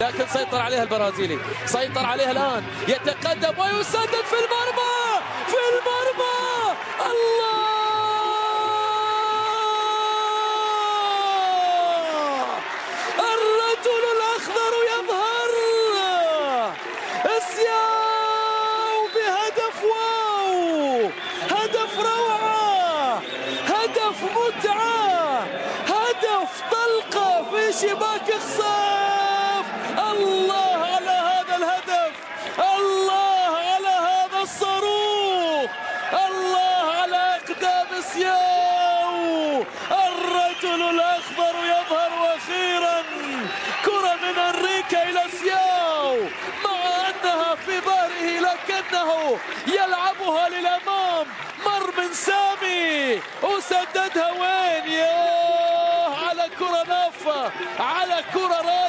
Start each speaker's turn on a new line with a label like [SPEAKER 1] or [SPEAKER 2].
[SPEAKER 1] لكن سيطر عليها البرازيلي، سيطر عليها الآن، يتقدم ويسدد في المرمى، في المرمى. الله! الرجل الأخضر يظهر، إسياو بهدف، واو، هدف روعة، هدف متعة، هدف طلقة في شباك خصاف. الله على هذا الهدف، الله على هذا الصاروخ، الله على أقدام سياو. الرجل الأخضر يظهر، وأخيرا كرة من أنريكا إلى سياو، مع أنها في ظهره لكنه يلعبها للأمام. مر من سامي وسددها وين؟ ياه على كرة نافة، على كرة رائعة.